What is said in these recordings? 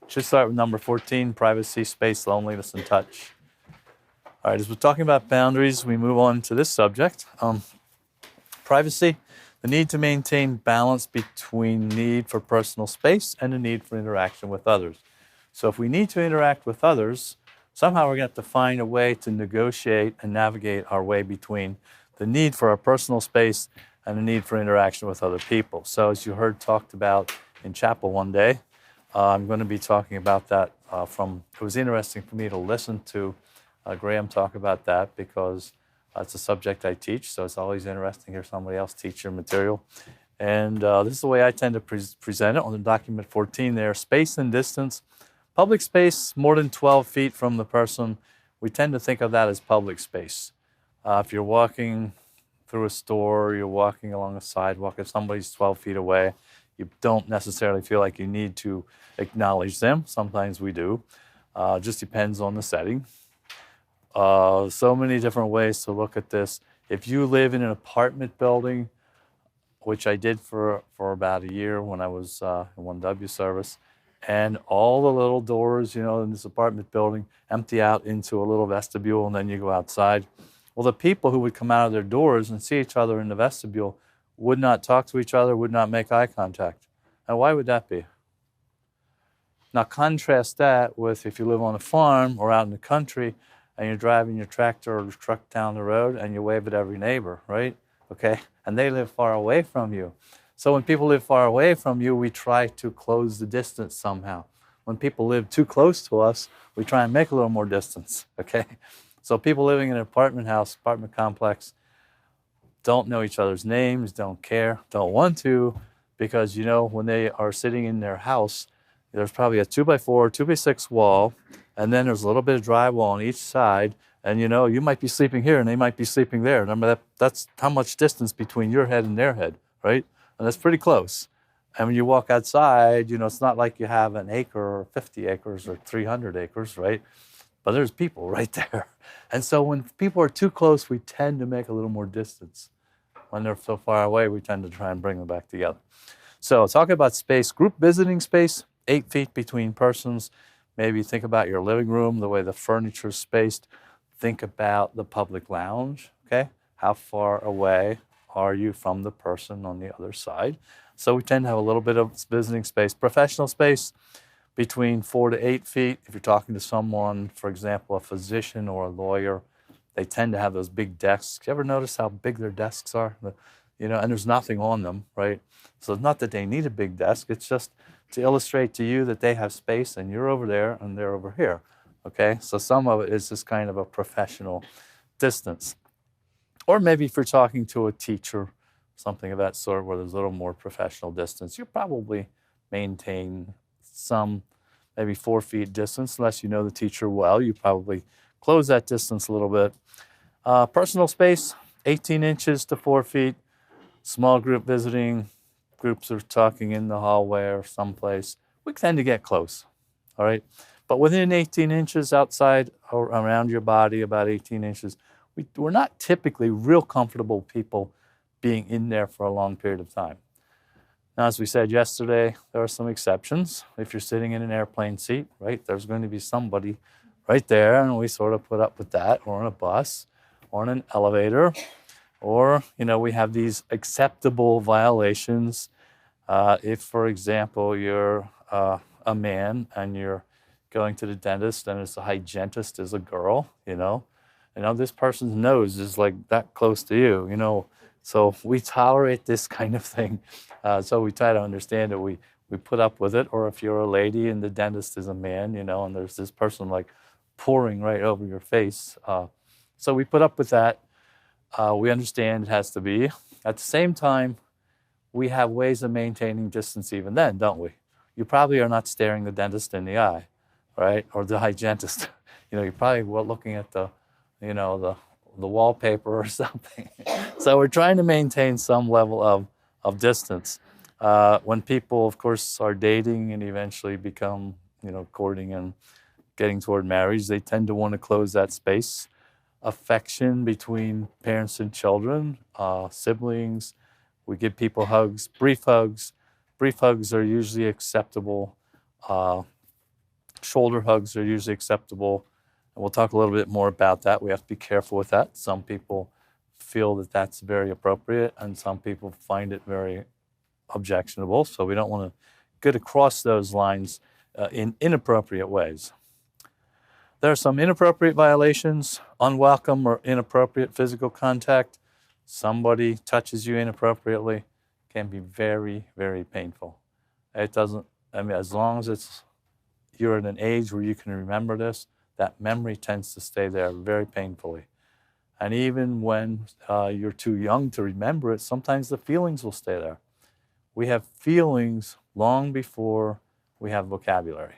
Should start with number 14, privacy, space, loneliness, and touch. All right, as we're talking about boundaries, we move on to this subject. Privacy, the need to maintain balance between need for personal space and the need for interaction with others. So if we need to interact with others, somehow we're going to have to find a way to negotiate and navigate our way between the need for our personal space and the need for interaction with other people. So as you heard talked about in chapel one day, I'm going to be talking about that it was interesting for me to listen to Graham talk about that because it's a subject I teach, so it's always interesting to hear somebody else teach your material. And this is the way I tend to present it on the document 14 there. Space and distance. Public space more than 12 feet from the person, we tend to think of that as public space. If you're walking through a store, you're walking along a sidewalk, if somebody's 12 feet away, you don't necessarily feel like you need to acknowledge them. Sometimes we do. Just depends on the setting. So many different ways to look at this. If you live in an apartment building, which I did for about a year when I was in 1W service, and all the little doors, in this apartment building empty out into a little vestibule, and then you go outside. Well, the people who would come out of their doors and see each other in the vestibule would not talk to each other, would not make eye contact. And why would that be? Now contrast that with if you live on a farm or out in the country and you're driving your tractor or truck down the road and you wave at every neighbor, right? Okay, and they live far away from you. So when people live far away from you, we try to close the distance somehow. When people live too close to us, we try and make a little more distance, okay? So people living in an apartment house, apartment complex, don't know each other's names, don't care, don't want to, because when they are sitting in their house, there's probably a 2x4, 2x6 wall, and then there's a little bit of drywall on each side, and you might be sleeping here and they might be sleeping there. Remember that's how much distance between your head and their head, right? And that's pretty close. And when you walk outside, it's not like you have an acre or 50 acres or 300 acres, right? But there's people right there. And so when people are too close, we tend to make a little more distance. When they're so far away, we tend to try and bring them back together. So talking about space, group visiting space, 8 feet between persons. Maybe think about your living room, the way the furniture is spaced. Think about the public lounge, okay? How far away are you from the person on the other side? So we tend to have a little bit of visiting space. Professional space, between 4 to 8 feet. If you're talking to someone, for example, a physician or a lawyer, they tend to have those big desks. You ever notice how big their desks are? And there's nothing on them, right? So it's not that they need a big desk. It's just to illustrate to you that they have space and you're over there and they're over here, okay? So some of it is just kind of a professional distance. Or maybe if you're talking to a teacher, something of that sort where there's a little more professional distance, you probably maintain some maybe 4 feet distance. Unless you know the teacher well, you probably close that distance a little bit. Personal space, 18 inches to 4 feet. Small group visiting, groups are talking in the hallway or someplace. We tend to get close, all right? But within 18 inches outside or around your body, about 18 inches, we're not typically real comfortable people being in there for a long period of time. Now, as we said yesterday, there are some exceptions. If you're sitting in an airplane seat, right, there's going to be somebody right there, and we sort of put up with that, or on a bus, or in an elevator, or, we have these acceptable violations. If, for example, you're a man and you're going to the dentist and it's a hygienist is a girl, this person's nose is like that close to you, So we tolerate this kind of thing. So we try to understand it. We put up with it. Or if you're a lady and the dentist is a man, and there's this person like pouring right over your face. So we put up with that. We understand it has to be. At the same time, we have ways of maintaining distance even then, don't we? You probably are not staring the dentist in the eye, right? Or the hygienist. You're probably looking at the wallpaper or something. So we're trying to maintain some level of distance. When people, of course, are dating and eventually become, courting and getting toward marriage, they tend to want to close that space. Affection between parents and children, siblings. We give people hugs, brief hugs. Brief hugs are usually acceptable. Shoulder hugs are usually acceptable. And we'll talk a little bit more about that. We have to be careful with that. Some people feel that that's very appropriate, and some people find it very objectionable. So we don't want to get across those lines in inappropriate ways. There are some inappropriate violations, unwelcome or inappropriate physical contact. Somebody touches you inappropriately, can be very, very painful. It doesn't, as long as you're at an age where you can remember this, that memory tends to stay there very painfully. And even when you're too young to remember it, sometimes the feelings will stay there. We have feelings long before we have vocabulary.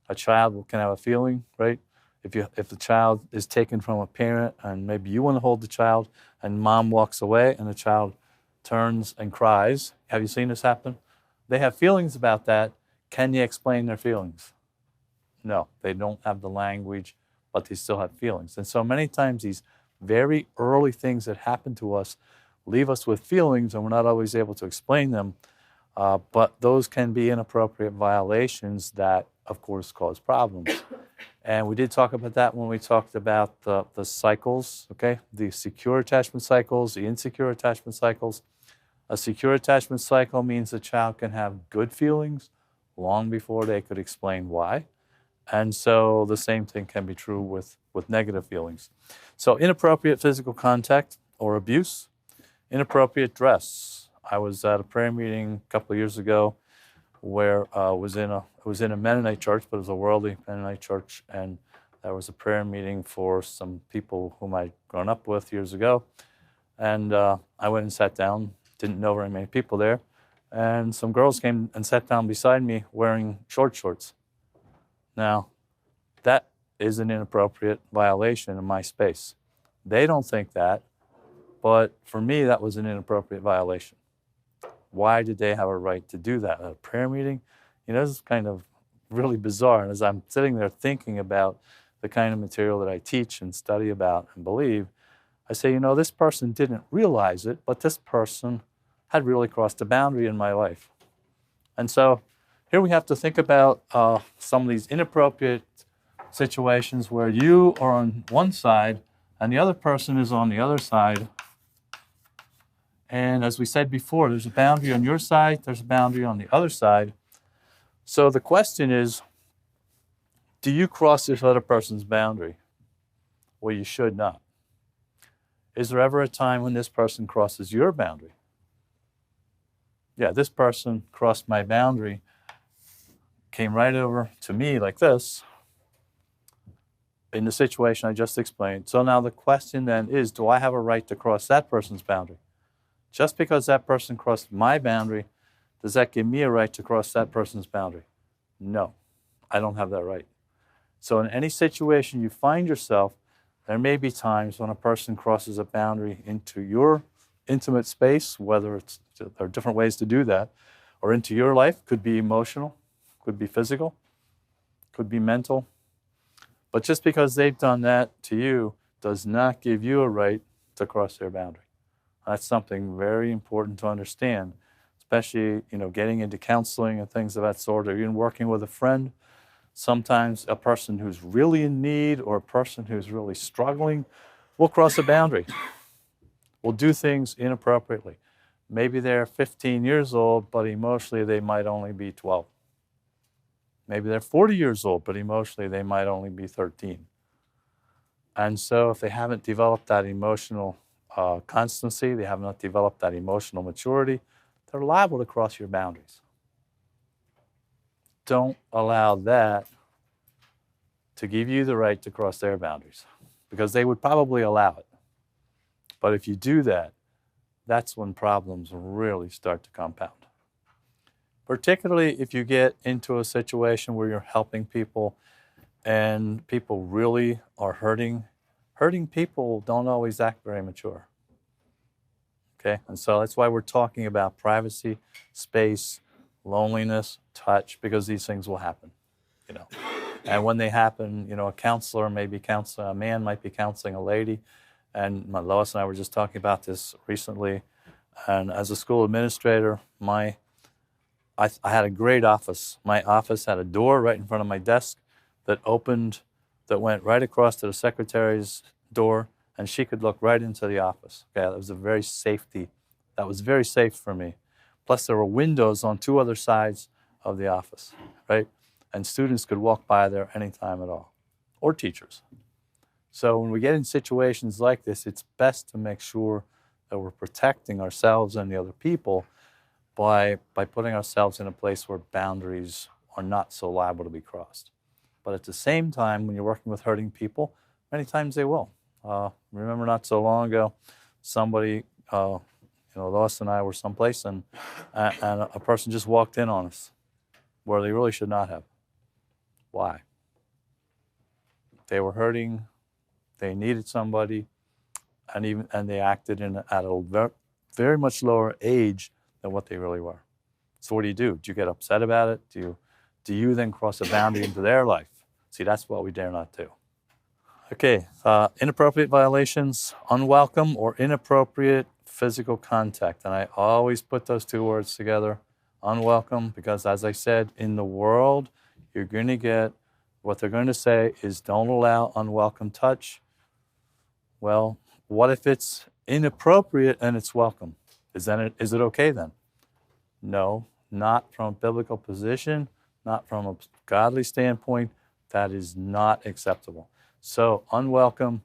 A child can have a feeling, right? If the child is taken from a parent and maybe you want to hold the child and mom walks away and the child turns and cries. Have you seen this happen? They have feelings about that. Can you explain their feelings? No, they don't have the language, but they still have feelings. And so many times these very early things that happen to us leave us with feelings and we're not always able to explain them. But those can be inappropriate violations that, of course, cause problems. And we did talk about that when we talked about the cycles, okay? The secure attachment cycles, the insecure attachment cycles. A secure attachment cycle means the child can have good feelings long before they could explain why. And so the same thing can be true with negative feelings. So inappropriate physical contact or abuse, inappropriate dress. I was at a prayer meeting a couple of years ago where it was in a Mennonite church, but it was a worldly Mennonite church, and there was a prayer meeting for some people whom I'd grown up with years ago. And I went and sat down, didn't know very many people there, and some girls came and sat down beside me wearing short shorts. Now, that is an inappropriate violation in my space. They don't think that, but for me, that was an inappropriate violation. Why did they have a right to do that at a prayer meeting? This is kind of really bizarre. And as I'm sitting there thinking about the kind of material that I teach and study about and believe, I say, this person didn't realize it, but this person had really crossed a boundary in my life. And so here we have to think about some of these inappropriate situations where you are on one side and the other person is on the other side. And as we said before, there's a boundary on your side, there's a boundary on the other side. So the question is, do you cross this other person's boundary? Well, you should not. Is there ever a time when this person crosses your boundary? Yeah, this person crossed my boundary, came right over to me like this, in the situation I just explained. So now the question then is, do I have a right to cross that person's boundary? Just because that person crossed my boundary, does that give me a right to cross that person's boundary? No, I don't have that right. So in any situation you find yourself, there may be times when a person crosses a boundary into your intimate space, whether there are different ways to do that, or into your life. Could be emotional, could be physical, could be mental. But just because they've done that to you does not give you a right to cross their boundary. That's something very important to understand, especially, getting into counseling and things of that sort, or even working with a friend. Sometimes a person who's really in need or a person who's really struggling will cross a boundary, will do things inappropriately. Maybe they're 15 years old, but emotionally they might only be 12. Maybe they're 40 years old, but emotionally they might only be 13. And so if they haven't developed that emotional constancy, they have not developed that emotional maturity, they're liable to cross your boundaries. Don't allow that to give you the right to cross their boundaries, because they would probably allow it. But if you do that, that's when problems really start to compound. Particularly if you get into a situation where you're helping people and people really are hurting. Hurting people don't always act very mature. Okay, and so that's why we're talking about privacy, space, loneliness, touch, because these things will happen, And when they happen, a counselor may be counseling, a man might be counseling a lady, and Lois and I were just talking about this recently. And as a school administrator, my I had a great office. My office had a door right in front of my desk that opened, that went right across to the secretary's door, and she could look right into the office. Okay, that was very safe for me. Plus, there were windows on 2 other sides of the office, right? And students could walk by there anytime at all, or teachers. So when we get in situations like this, it's best to make sure that we're protecting ourselves and the other people by putting ourselves in a place where boundaries are not so liable to be crossed. But at the same time, when you're working with hurting people, many times they will. Remember not so long ago, somebody, Lois and I were someplace, and a person just walked in on us where they really should not have. Why? They were hurting, they needed somebody, and they acted at a very much lower age than what they really were. So what do? Do you get upset about it? Do you then cross a boundary into their life? See, that's what we dare not do. Okay, inappropriate violations, unwelcome or inappropriate physical contact. And I always put those 2 words together, unwelcome, because as I said, in the world, you're going to get, what they're going to say is don't allow unwelcome touch. Well, what if it's inappropriate and it's welcome? Is it okay then? No, not from a biblical position, not from a godly standpoint. That is not acceptable. So unwelcome,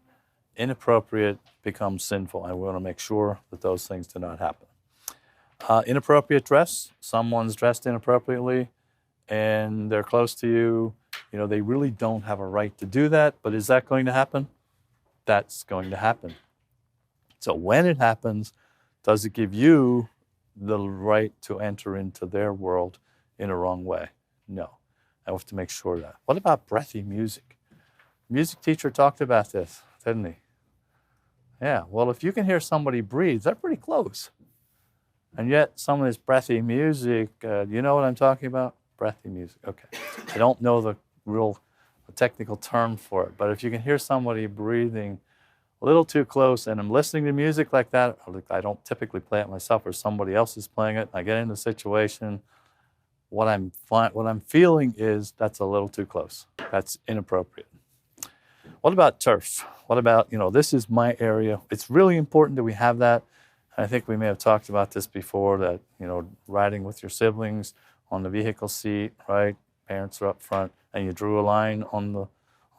inappropriate becomes sinful, and we want to make sure that those things do not happen. Inappropriate dress, someone's dressed inappropriately and they're close to you. They really don't have a right to do that, but is that going to happen? That's going to happen. So when it happens, does it give you the right to enter into their world in a wrong way? No. I have to make sure of that. What about breathy music? Music teacher talked about this, didn't he? Yeah, well, if you can hear somebody breathe, they're pretty close. And yet some of this breathy music, you know what I'm talking about? Breathy music, okay. I don't know the real technical term for it, but if you can hear somebody breathing a little too close, and I'm listening to music like that, I don't typically play it myself, or somebody else is playing it, I get in a situation, what I'm feeling is that's a little too close. That's inappropriate. What about turf? What about, this is my area. It's really important that we have that. I think we may have talked about this before, that, riding with your siblings on the vehicle seat, right? Parents are up front, and you drew a line on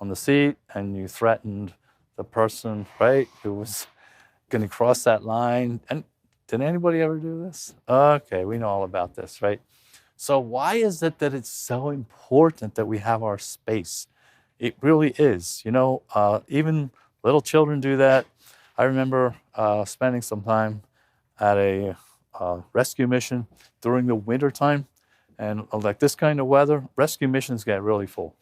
the seat, and you threatened the person, right, who was going to cross that line. And did anybody ever do this? Okay, we know all about this, right? So why is it that it's so important that we have our space? It really is. Even little children do that. I remember spending some time at a rescue mission during the winter time, and like this kind of weather, rescue missions get really full.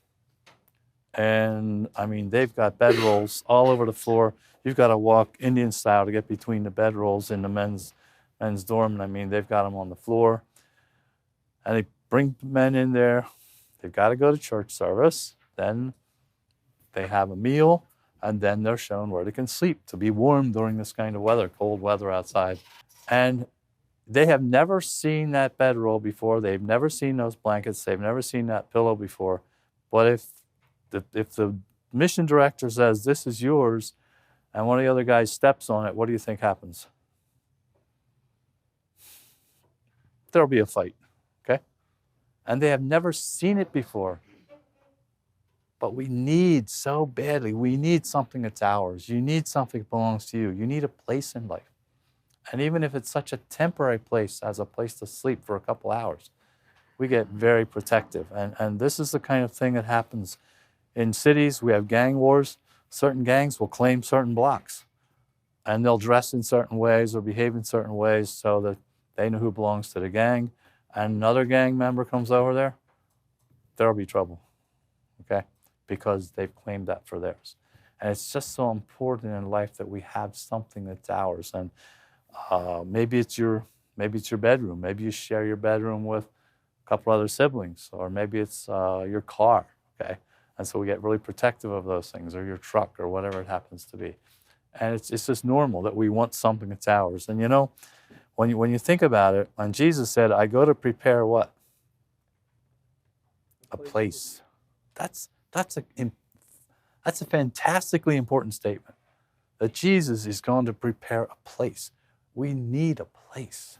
And they've got bedrolls all over the floor. You've got to walk Indian style to get between the bedrolls in the men's dorm. They've got them on the floor. And they bring men in there. They've got to go to church service. Then they have a meal, and then they're shown where they can sleep to be warm during this kind of weather, cold weather outside. And they have never seen that bedroll before. They've never seen those blankets. They've never seen that pillow before. But if the mission director says, this is yours, and one of the other guys steps on it, what do you think happens? There'll be a fight, okay? And they have never seen it before. But we need so badly, we need something that's ours. You need something that belongs to you. You need a place in life. And even if it's such a temporary place as a place to sleep for a couple hours, we get very protective. And this is the kind of thing that happens in cities. We have gang wars. Certain gangs will claim certain blocks, and they'll dress in certain ways or behave in certain ways so that they know who belongs to the gang. And another gang member comes over there, there'll be trouble, okay? Because they've claimed that for theirs. And it's just so important in life that we have something that's ours. And maybe it's your bedroom. Maybe you share your bedroom with a couple other siblings, or maybe it's your car, okay? And so we get really protective of those things, or your truck, or whatever it happens to be. And it's just normal that we want something that's ours. And when you think about it, when Jesus said, I go to prepare what? a place. That's a fantastically important statement, that Jesus is going to prepare a place. We need a place.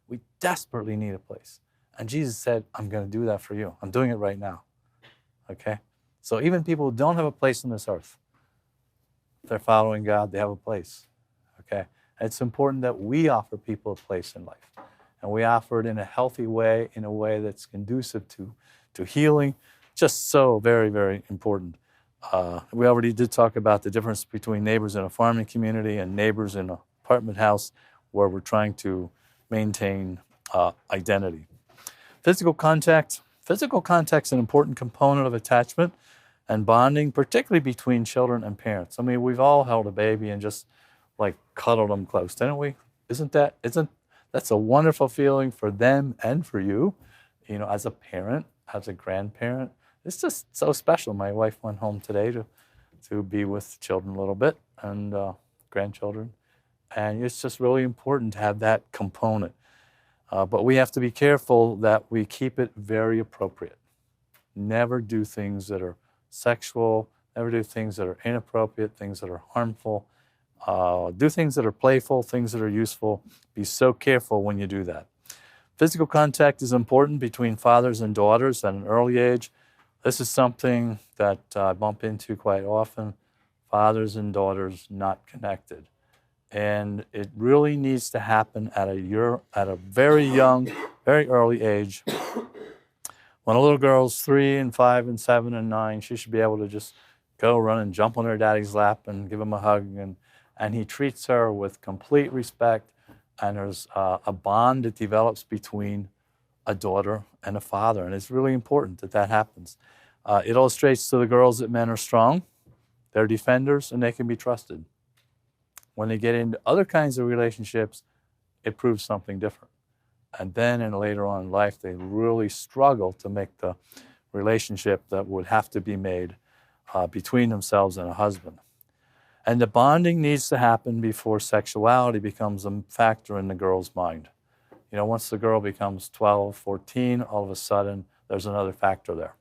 We desperately need a place. And Jesus said, I'm going to do that for you. I'm doing it right now. Okay? So even people who don't have a place on this earth, if they're following God, they have a place. Okay? And it's important that we offer people a place in life. And we offer it in a healthy way, in a way that's conducive to healing. Just so very, very important. We already did talk about the difference between neighbors in a farming community and neighbors in an apartment house where we're trying to maintain identity. Physical contact. Physical contact is an important component of attachment and bonding, particularly between children and parents. I mean, we've all held a baby and just like cuddled them close, didn't we? That's a wonderful feeling for them and for you, as a parent, as a grandparent. It's just so special. My wife went home today to be with children a little bit and grandchildren. And it's just really important to have that component. But we have to be careful that we keep it very appropriate. Never do things that are sexual, never do things that are inappropriate, things that are harmful. Do things that are playful, things that are useful. Be so careful when you do that. Physical contact is important between fathers and daughters at an early age. This is something that I bump into quite often. Fathers and daughters not connected. And it really needs to happen at a very young, very early age. When a little girl's 3 and 5 and 7 and 9, she should be able to just go run and jump on her daddy's lap and give him a hug. And he treats her with complete respect. And there's a bond that develops between a daughter and a father. And it's really important that happens. It illustrates to the girls that men are strong, they're defenders, and they can be trusted. When they get into other kinds of relationships, it proves something different. And then later on in life, they really struggle to make the relationship that would have to be made between themselves and a husband. And the bonding needs to happen before sexuality becomes a factor in the girl's mind. Once the girl becomes 12, 14, all of a sudden, there's another factor there.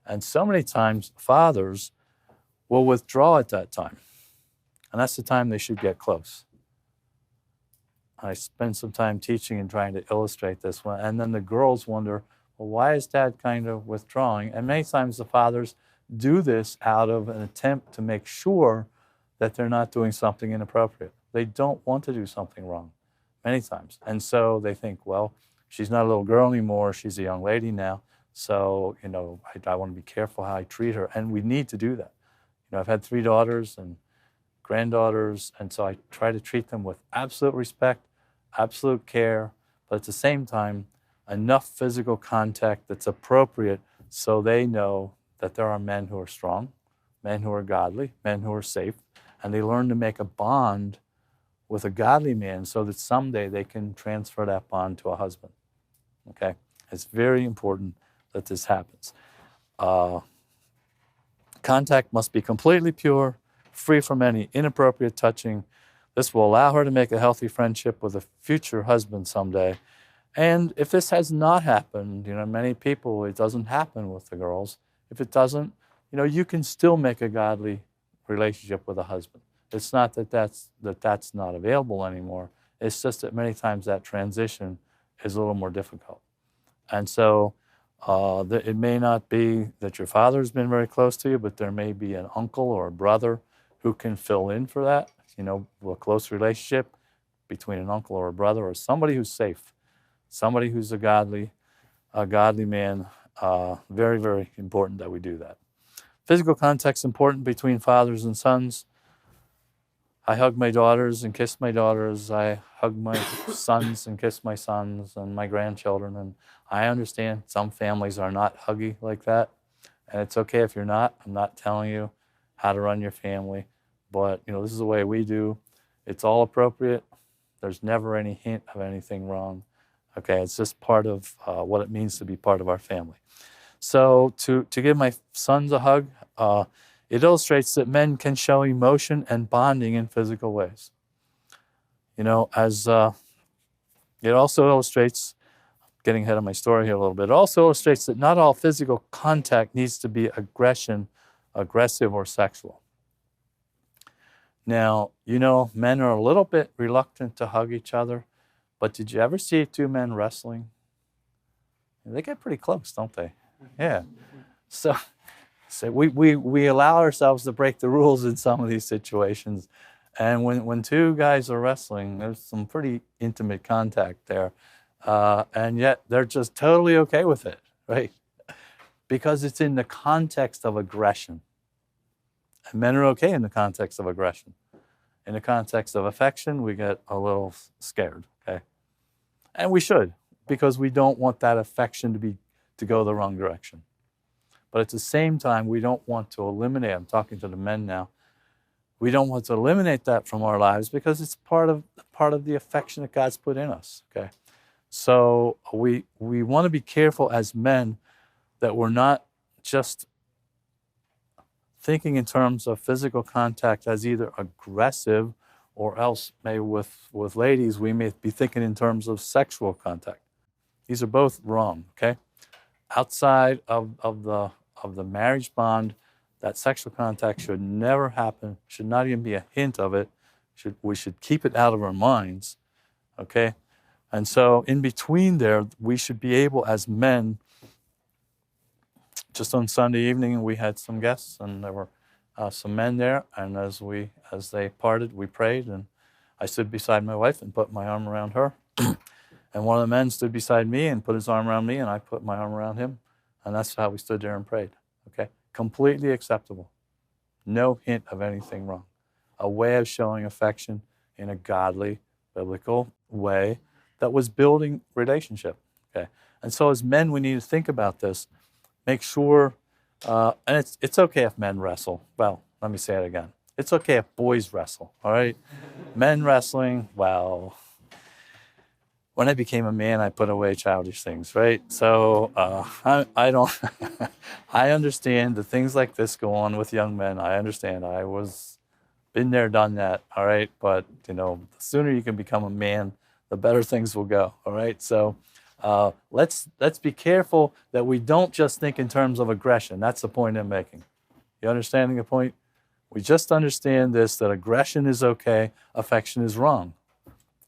And so many times, fathers will withdraw at that time. And that's the time they should get close. I spend some time teaching and trying to illustrate this one. And then the girls wonder, well, why is Dad kind of withdrawing? And many times the fathers do this out of an attempt to make sure that they're not doing something inappropriate. They don't want to do something wrong, many times. And so they think, well, she's not a little girl anymore. She's a young lady now. So, I want to be careful how I treat her. And we need to do that. I've had 3 daughters and granddaughters, and so I try to treat them with absolute respect, absolute care, but at the same time, enough physical contact that's appropriate so they know that there are men who are strong, men who are godly, men who are safe, and they learn to make a bond with a godly man so that someday they can transfer that bond to a husband. Okay? It's very important that this happens. Contact must be completely pure, free from any inappropriate touching. This will allow her to make a healthy friendship with a future husband someday. And if this has not happened, many people, it doesn't happen with the girls. If it doesn't, you can still make a godly relationship with a husband. It's not that's not available anymore. It's just that many times that transition is a little more difficult. And so it may not be that your father's been very close to you, but there may be an uncle or a brother who can fill in for that, a close relationship between an uncle or a brother or somebody who's safe, somebody who's a godly man. Very, very important that we do that. Physical contact's important between fathers and sons. I hug my daughters and kiss my daughters. I hug my sons and kiss my sons and my grandchildren. And I understand some families are not huggy like that. And it's okay if you're not. I'm not telling you how to run your family. But, this is the way we do. It's all appropriate. There's never any hint of anything wrong. Okay, it's just part of what it means to be part of our family. So to give my sons a hug, it illustrates that men can show emotion and bonding in physical ways. As it also illustrates getting ahead of my story here a little bit. It also illustrates that not all physical contact needs to be aggressive or sexual. Now, men are a little bit reluctant to hug each other, but did you ever see two men wrestling? They get pretty close, don't they? Yeah. So we allow ourselves to break the rules in some of these situations. And when two guys are wrestling, there's some pretty intimate contact there. And yet they're just totally okay with it, right? Because it's in the context of aggression. And men are okay in the context of aggression. In the context of affection, we get a little scared, okay? And we should, because we don't want that affection to go the wrong direction. But at the same time, we don't want to eliminate, I'm talking to the men now, we don't want to eliminate that from our lives because it's part of the affection that God's put in us, okay? So we want to be careful as men that we're not just thinking in terms of physical contact as either aggressive or else maybe with ladies, we may be thinking in terms of sexual contact. These are both wrong, okay? Outside of the marriage bond, that sexual contact should never happen, should not even be a hint of it. We should keep it out of our minds, okay? And so in between there, we should be able as men, just on Sunday evening, we had some guests, and there were some men there. And as they parted, we prayed, and I stood beside my wife and put my arm around her. And one of the men stood beside me and put his arm around me, and I put my arm around him. And that's how we stood there and prayed. Okay, completely acceptable. No hint of anything wrong. A way of showing affection in a godly, biblical way that was building relationship. Okay, and so as men, we need to think about this. Make sure, and it's okay if men wrestle. Well, let me say it again. It's okay if boys wrestle, all right? Men wrestling, well, when I became a man, I put away childish things, right? So I don't, I understand that things like this go on with young men. I understand. Been there, done that, all right? But, the sooner you can become a man, the better things will go, all right? So let's be careful that we don't just think in terms of aggression. That's the point I'm making. You understanding the point? We just understand this, that aggression is okay, affection is wrong.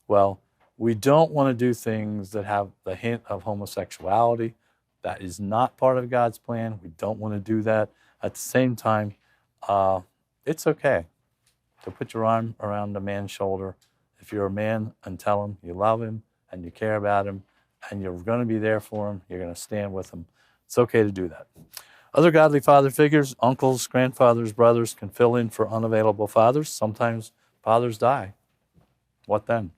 Well, we don't want to do things that have the hint of homosexuality. That is not part of God's plan. We don't want to do that. At the same time, it's okay to put your arm around a man's shoulder if you're a man and tell him you love him and you care about him and you're going to be there for him, you're going to stand with him. It's okay to do that. Other godly father figures, uncles, grandfathers, brothers can fill in for unavailable fathers. Sometimes fathers die. What then?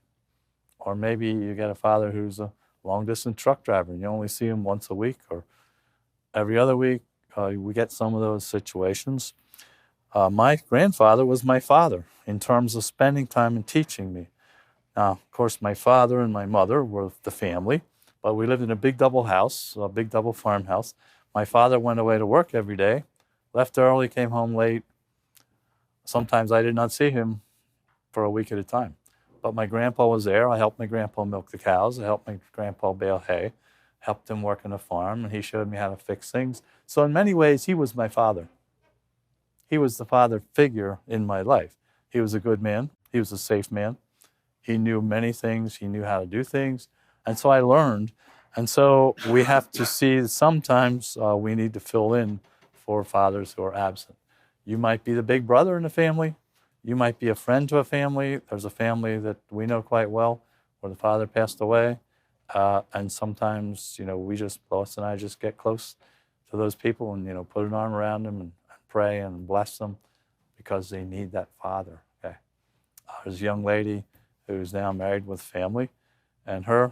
Or maybe you get a father who's a long-distance truck driver and you only see him once a week or every other week. We get some of those situations. My grandfather was my father in terms of spending time and teaching me. Now, of course, my father and my mother were the family, but we lived in a big double house, a big double farmhouse. My father went away to work every day, left early, came home late. Sometimes I did not see him for a week at a time. But my grandpa was there. I helped my grandpa milk the cows. I helped my grandpa bale hay, helped him work on the farm, and he showed me how to fix things. So in many ways, he was my father. He was the father figure in my life. He was a good man. He was a safe man. He knew many things. He knew how to do things. And so I learned. And so we have to see that sometimes we need to fill in for fathers who are absent. You might be the big brother in the family. You might be a friend to a family. There's a family that we know quite well where the father passed away. And sometimes, Lois and I just get close to those people and, put an arm around them and pray and bless them because they need that father. Okay. There's a young lady who's now married with family, and her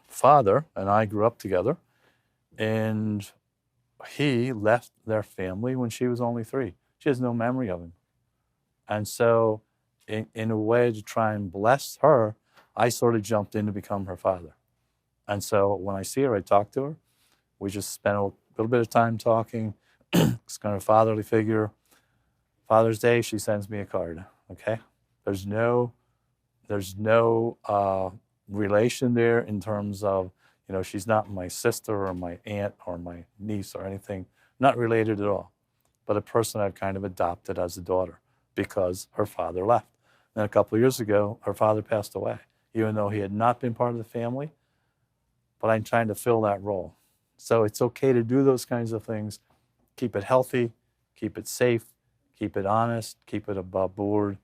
father and I grew up together, and he left their family when she was only 3. She has no memory of him. And so in a way to try and bless her, I sort of jumped in to become her father. And so when I see her, I talk to her. We just spend a little bit of time talking. It's kind of a fatherly figure. Father's Day, she sends me a card, okay? There's no relation there in terms of, You know, she's not my sister or my aunt or my niece or anything, not related at all, but a person I've kind of adopted as a daughter because her father left. And a couple of years ago, her father passed away, even though he had not been part of the family, but I'm trying to fill that role. So it's okay to do those kinds of things. Keep it healthy, keep it safe, keep it honest, keep it above board.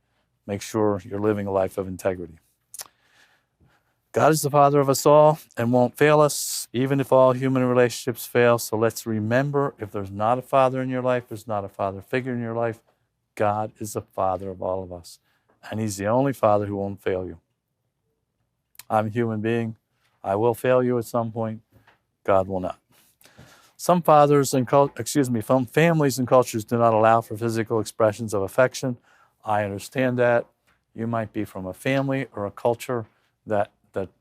Make sure you're living a life of integrity. God is the Father of us all and won't fail us, even if all human relationships fail. So let's remember, if there's not a father in your life, there's not a father figure in your life, God is the Father of all of us. And He's the only Father who won't fail you. I'm a human being. I will fail you at some point. God will not. Some families and cultures do not allow for physical expressions of affection. I understand that. You might be from a family or a culture that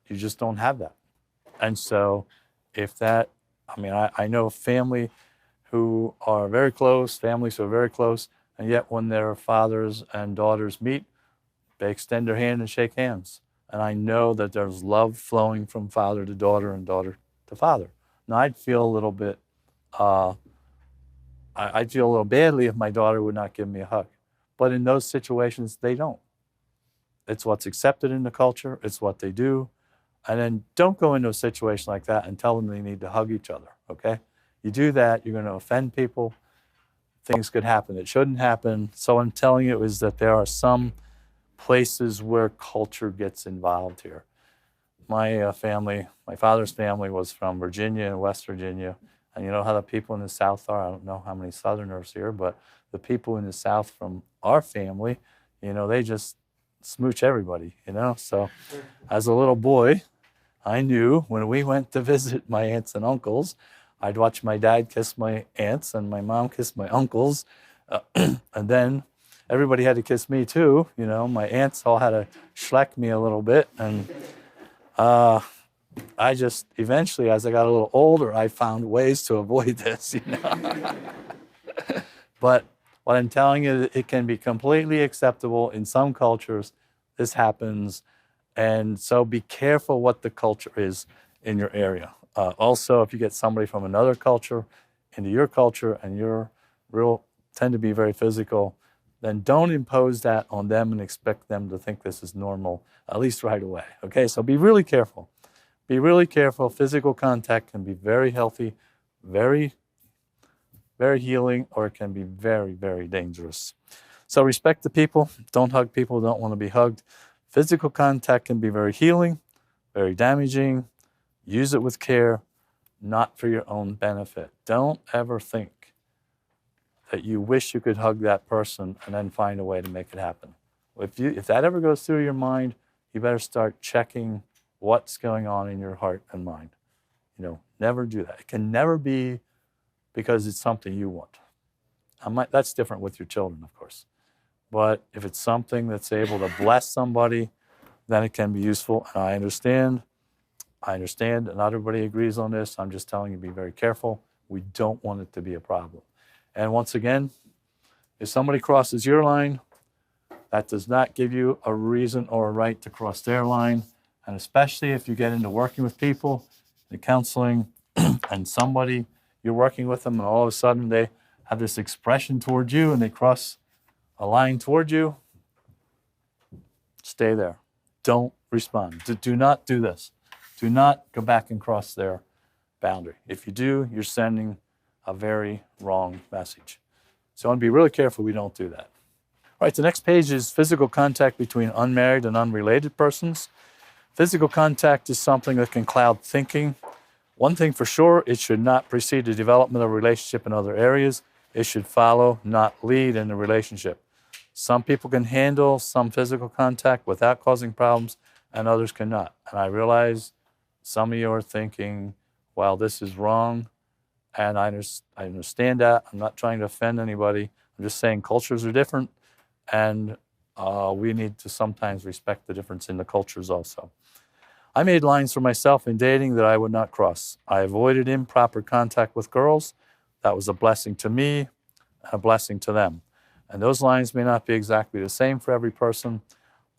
you just don't have that. And so I know family who are very close, families who are very close, and yet when their fathers and daughters meet, they extend their hand and shake hands. And I know that there's love flowing from father to daughter and daughter to father. Now, I'd feel a little bit, I'd feel a little badly if my daughter would not give me a hug. But in those situations, they don't. It's what's accepted in the culture. It's what they do. And then don't go into a situation like that and tell them they need to hug each other, okay? You do that, you're going to offend people. Things could happen that shouldn't happen. So what I'm telling you is that there are some places where culture gets involved here. My father's family was from Virginia and West Virginia. And you know how the people in the South are? I don't know how many Southerners here, but the people in the South from our family, they just smooch everybody, So as a little boy, I knew when we went to visit my aunts and uncles, I'd watch my dad kiss my aunts and my mom kiss my uncles. And then everybody had to kiss me too. My aunts all had to schleck me a little bit. And I just eventually, as I got a little older, I found ways to avoid this, But what I'm telling you, it can be completely acceptable in some cultures. This happens. And so be careful what the culture is in your area. Also, if you get somebody from another culture into your culture and you're tend to be very physical, then don't impose that on them and expect them to think this is normal, at least right away. Okay, so be really careful. Be really careful. Physical contact can be very healthy, very, very healing, or it can be very, very dangerous. So respect the people. Don't hug people who don't want to be hugged. Physical contact can be very healing, very damaging. Use it with care, not for your own benefit. Don't ever think that you wish you could hug that person and then find a way to make it happen. If that ever goes through your mind, you better start checking what's going on in your heart and mind. Never do that. It can never be because it's something you want. That's different with your children, of course. But if it's something that's able to bless somebody, then it can be useful. And I understand, and not everybody agrees on this. I'm just telling you, be very careful. We don't want it to be a problem. And once again, if somebody crosses your line, that does not give you a reason or a right to cross their line. And especially if you get into working with people, the counseling, and you're working with them, and all of a sudden they have this expression towards you and they cross a line toward you, stay there. Don't respond. Do not do this. Do not go back and cross their boundary. If you do, you're sending a very wrong message. So I want to be really careful we don't do that. All right, the next page is physical contact between unmarried and unrelated persons. Physical contact is something that can cloud thinking. One thing for sure, it should not precede the development of a relationship in other areas. It should follow, not lead in the relationship. Some people can handle some physical contact without causing problems, and others cannot. And I realize some of you are thinking, well, this is wrong, and I understand that. I'm not trying to offend anybody. I'm just saying cultures are different, and we need to sometimes respect the difference in the cultures also. I made lines for myself in dating that I would not cross. I avoided improper contact with girls. That was a blessing to me and a blessing to them. And those lines may not be exactly the same for every person.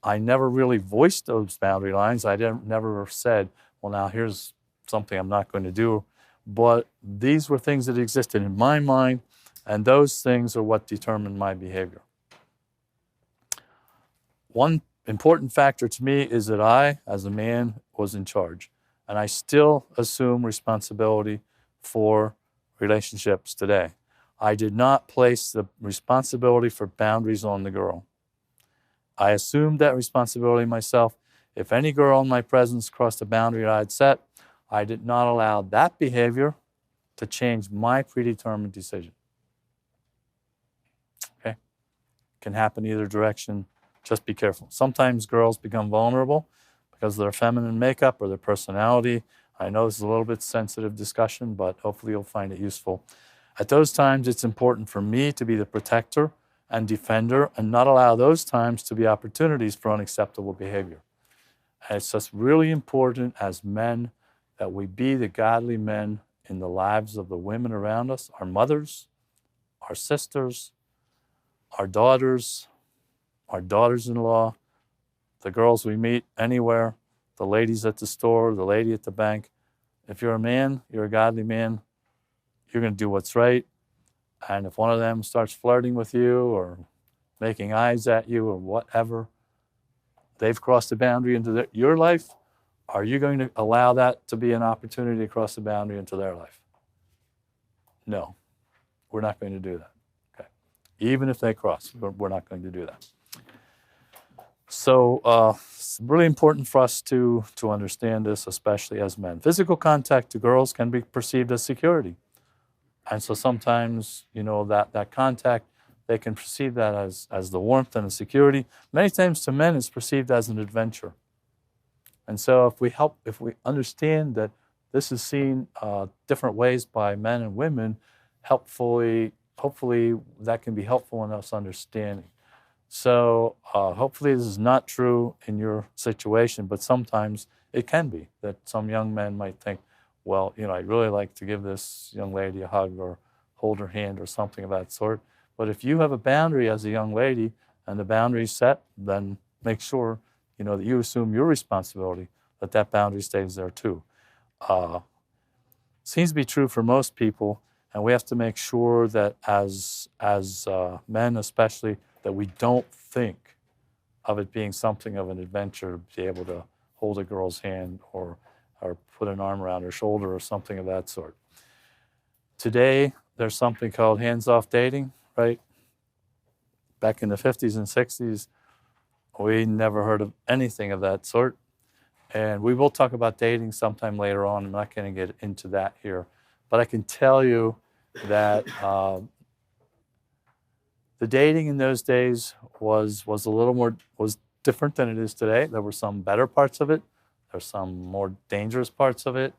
I never really voiced those boundary lines. I never said, well, now here's something I'm not going to do. But these were things that existed in my mind, and those things are what determined my behavior. One important factor to me is that I, as a man, was in charge. And I still assume responsibility for relationships today. I did not place the responsibility for boundaries on the girl. I assumed that responsibility myself. If any girl in my presence crossed a boundary that I had set, I did not allow that behavior to change my predetermined decision. Okay? Can happen either direction. Just be careful. Sometimes girls become vulnerable because of their feminine makeup or their personality. I know this is a little bit sensitive discussion, but hopefully you'll find it useful. At those times, it's important for me to be the protector and defender and not allow those times to be opportunities for unacceptable behavior. And it's just really important as men that we be the godly men in the lives of the women around us, our mothers, our sisters, our daughters-in-law, the girls we meet anywhere, the ladies at the store, the lady at the bank. If you're a man, you're a godly man, you're going to do what's right. And if one of them starts flirting with you or making eyes at you or whatever, they've crossed a boundary into your life. Are you going to allow that to be an opportunity to cross the boundary into their life? No, we're not going to do that. Okay, even if they cross, we're not going to do that. So it's really important for us to understand this, especially as men. Physical contact to girls can be perceived as security. And so sometimes, that contact, they can perceive that as the warmth and the security. Many times to men, it's perceived as an adventure. And so if we understand that this is seen different ways by men and women, hopefully that can be helpful in us understanding. So hopefully this is not true in your situation, but sometimes it can be that some young men might think, well, I'd really like to give this young lady a hug or hold her hand or something of that sort. But if you have a boundary as a young lady and the boundary's set, then make sure, that you assume your responsibility, that boundary stays there too. Seems to be true for most people, and we have to make sure that as men especially, that we don't think of it being something of an adventure to be able to hold a girl's hand or put an arm around her shoulder or something of that sort. Today, there's something called hands-off dating, right? Back in the 50s and 60s, we never heard of anything of that sort. And we will talk about dating sometime later on. I'm not going to get into that here. But I can tell you that the dating in those days was different than it is today. There were some better parts of it. There's some more dangerous parts of it.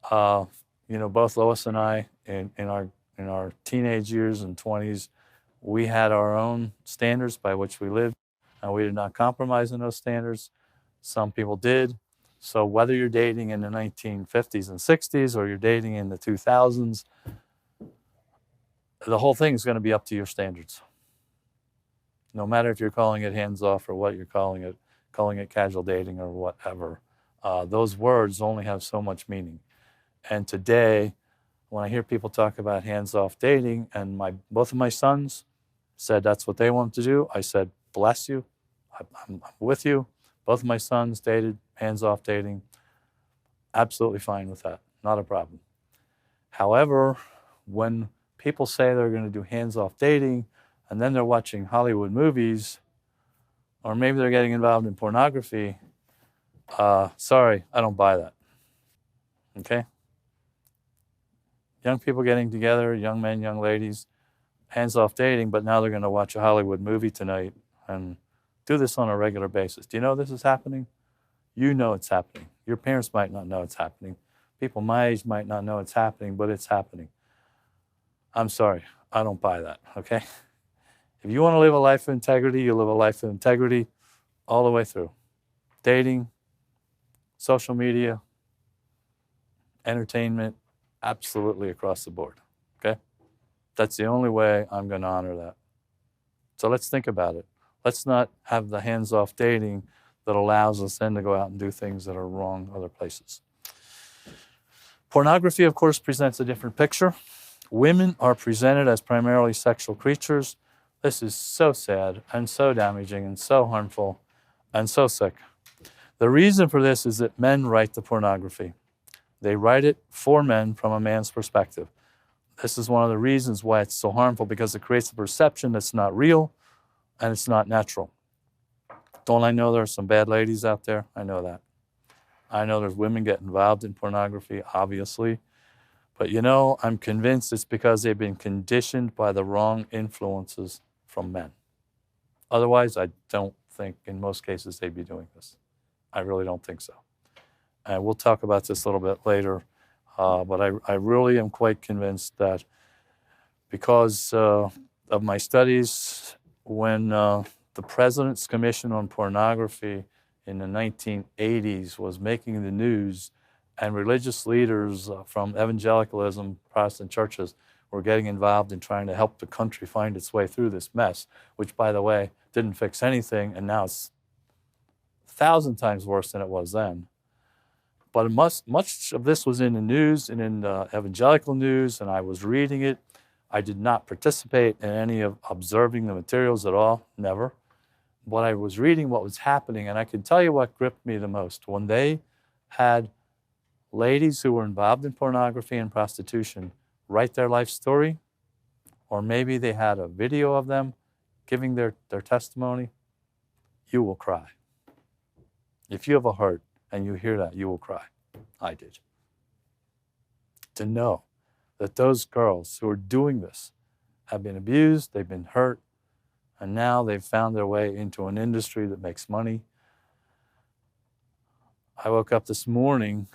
Both Lois and I, in our teenage years and 20s, we had our own standards by which we lived, and we did not compromise on those standards. Some people did. So whether you're dating in the 1950s and 60s or you're dating in the 2000s, the whole thing is going to be up to your standards. No matter if you're calling it hands-off or what you're calling it casual dating or whatever. Those words only have so much meaning. And today, when I hear people talk about hands-off dating, and both of my sons said that's what they wanted to do, I said, bless you, I'm with you. Both of my sons dated hands-off dating. Absolutely fine with that, not a problem. However, when people say they're going to do hands-off dating, and then they're watching Hollywood movies, or maybe they're getting involved in pornography, sorry, I don't buy that. Okay? Young people getting together, young men, young ladies, hands-off dating, but now they're going to watch a Hollywood movie tonight and do this on a regular basis. Do you know this is happening? You know it's happening. Your parents might not know it's happening. People my age might not know it's happening, but it's happening. I'm sorry, I don't buy that, okay? If you want to live a life of integrity, you live a life of integrity all the way through. Dating, social media, entertainment, absolutely across the board, okay? That's the only way I'm going to honor that. So let's think about it. Let's not have the hands-off dating that allows us then to go out and do things that are wrong other places. Pornography, of course, presents a different picture. Women are presented as primarily sexual creatures. This is so sad and so damaging and so harmful and so sick. The reason for this is that men write the pornography. They write it for men from a man's perspective. This is one of the reasons why it's so harmful, because it creates a perception that's not real and it's not natural. Don't I know there are some bad ladies out there? I know that. I know there's women get involved in pornography, obviously. But I'm convinced it's because they've been conditioned by the wrong influences from men. Otherwise, I don't think in most cases they'd be doing this. I really don't think so. And we'll talk about this a little bit later. But I really am quite convinced that because of my studies, when the President's Commission on Pornography in the 1980s was making the news, and religious leaders from evangelicalism, Protestant churches, were getting involved in trying to help the country find its way through this mess, which, by the way, didn't fix anything, and now it's 1,000 times worse than it was then. But much of this was in the news and in the evangelical news, and I was reading it. I did not participate in any of observing the materials at all, never. But I was reading what was happening, and I can tell you what gripped me the most. When they had ladies who were involved in pornography and prostitution write their life story, or maybe they had a video of them giving their testimony, you will cry. If you have a heart and you hear that, you will cry. I did. To know that those girls who are doing this have been abused, they've been hurt, and now they've found their way into an industry that makes money. I woke up this morning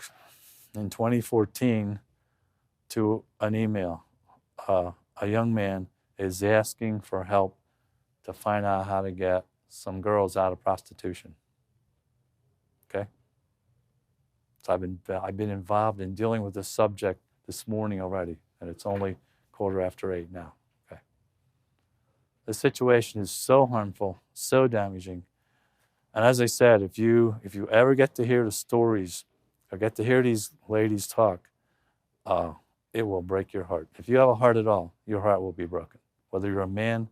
in 2014 to an email. A young man is asking for help to find out how to get some girls out of prostitution. Okay? So I've been involved in dealing with this subject this morning already, and it's only 8:15 now. Okay? The situation is so harmful, so damaging. And as I said, if you ever get to hear the stories or get to hear these ladies talk, it will break your heart. If you have a heart at all, your heart will be broken, whether you're a man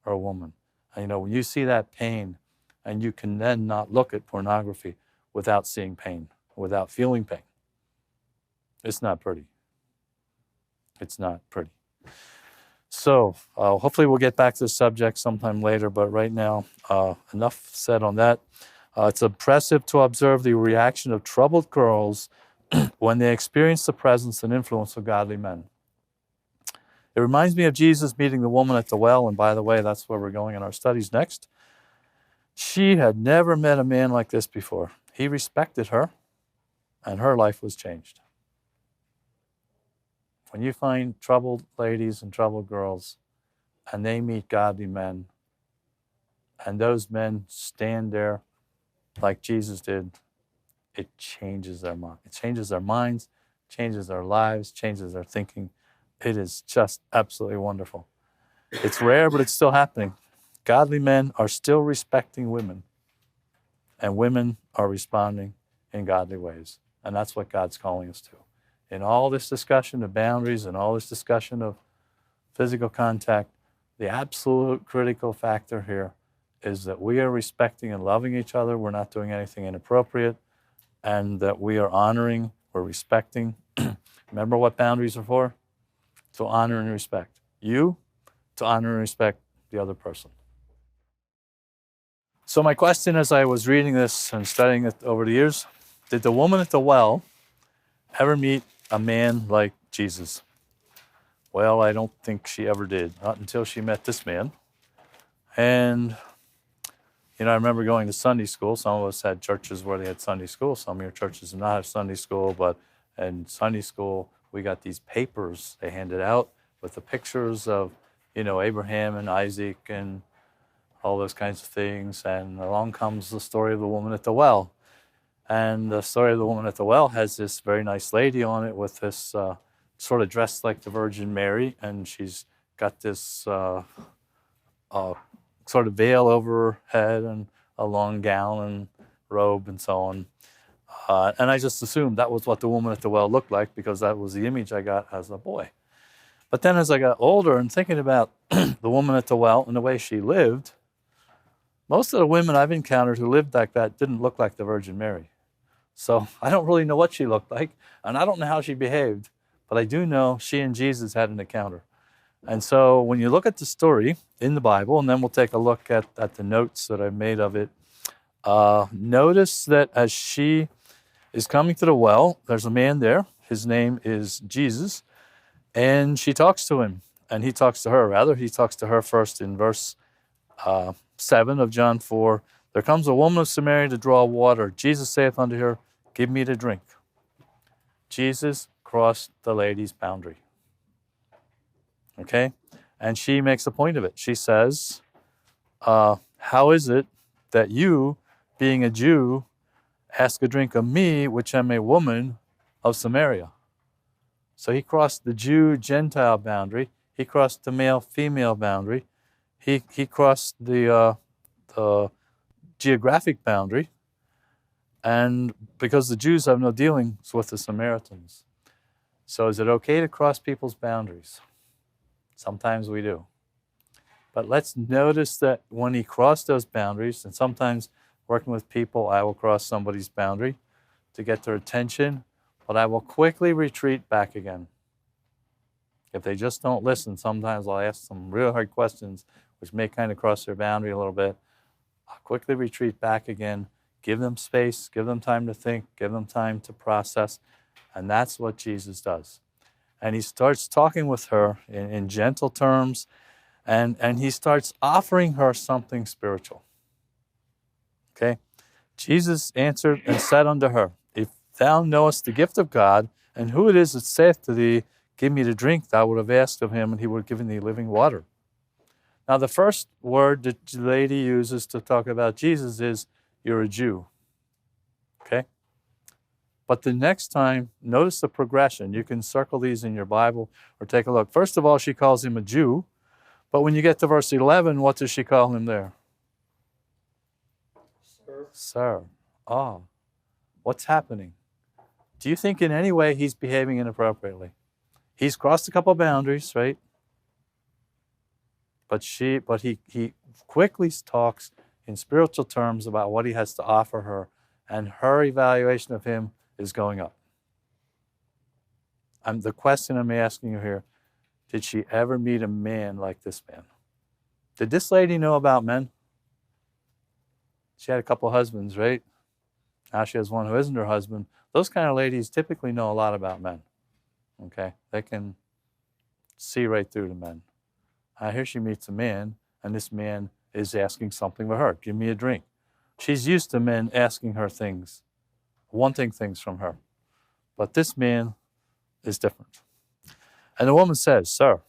or a woman. And when you see that pain, and you can then not look at pornography without seeing pain, without feeling pain, it's not pretty. It's not pretty. So hopefully we'll get back to the subject sometime later, but right now, enough said on that. It's impressive to observe the reaction of troubled girls when they experience the presence and influence of godly men. It reminds me of Jesus meeting the woman at the well, and by the way, that's where we're going in our studies next. She had never met a man like this before. He respected her, and her life was changed. When you find troubled ladies and troubled girls, and they meet godly men, and those men stand there like Jesus did, it changes their mind. It changes their minds, changes their lives, changes their thinking. It is just absolutely wonderful. It's rare, but it's still happening. Godly men are still respecting women, and women are responding in godly ways. And that's what God's calling us to. In all this discussion of boundaries and all this discussion of physical contact, the absolute critical factor here is that we are respecting and loving each other. We're not doing anything inappropriate, and that we are honoring, we're respecting. Remember what boundaries are for? To honor and respect you, to honor and respect the other person. So my question as I was reading this and studying it over the years, did the woman at the well ever meet a man like Jesus? Well, I don't think she ever did, not until she met this man. And, I remember going to Sunday school. Some of us had churches where they had Sunday school. Some of your churches did not have Sunday school, but in Sunday school, we got these papers they handed out with the pictures of, Abraham and Isaac and all those kinds of things. And along comes the story of the woman at the well. And the story of the woman at the well has this very nice lady on it with this sort of dressed like the Virgin Mary, and she's got this sort of veil over her head and a long gown and robe and so on. And I just assumed that was what the woman at the well looked like because that was the image I got as a boy. But then as I got older and thinking about the woman at the well and the way she lived, most of the women I've encountered who lived like that didn't look like the Virgin Mary. So I don't really know what she looked like, and I don't know how she behaved, but I do know she and Jesus had an encounter. And so when you look at the story in the Bible, and then we'll take a look at the notes that I've made of it, notice that as she is coming to the well, there's a man there. His name is Jesus, and she talks to him, and he talks to her, rather. He talks to her first in verse 7 of John 4. There comes a woman of Samaria to draw water. Jesus saith unto her, give me to drink. Jesus crossed the lady's boundary. Okay? And she makes a point of it. She says, how is it that you, being a Jew, ask a drink of me, which am a woman of Samaria? So he crossed the Jew-Gentile boundary. He crossed the male-female boundary. He crossed the geographic boundary. And because the Jews have no dealings with the Samaritans. So is it okay to cross people's boundaries? Sometimes we do. But let's notice that when he crossed those boundaries, and sometimes working with people, I will cross somebody's boundary to get their attention, but I will quickly retreat back again. If they just don't listen, sometimes I'll ask some real hard questions, which may kind of cross their boundary a little bit. I'll quickly retreat back again, give them space, give them time to think, give them time to process, and that's what Jesus does. And he starts talking with her in gentle terms, and he starts offering her something spiritual. Okay? Jesus answered and said unto her, if thou knowest the gift of God, and who it is that saith to thee, give me to drink, thou would have asked of him, and he would have given thee living water. Now, the first word that the lady uses to talk about Jesus is, you're a Jew. Okay? But the next time, notice the progression. You can circle these in your Bible or take a look. First of all, she calls him a Jew. But when you get to verse 11, what does she call him there? Sir. Sir. Oh, what's happening? Do you think in any way he's behaving inappropriately? He's crossed a couple boundaries, right? But he quickly talks in spiritual terms about what he has to offer her, and her evaluation of him is going up. The question I'm asking you here, did she ever meet a man like this man? Did this lady know about men? She had a couple husbands, right? Now she has one who isn't her husband. Those kind of ladies typically know a lot about men. Okay? They can see right through the men. Here she meets a man, and this man is asking something of her. Give me a drink. She's used to men asking her things, wanting things from her. But this man is different. And the woman says, sir.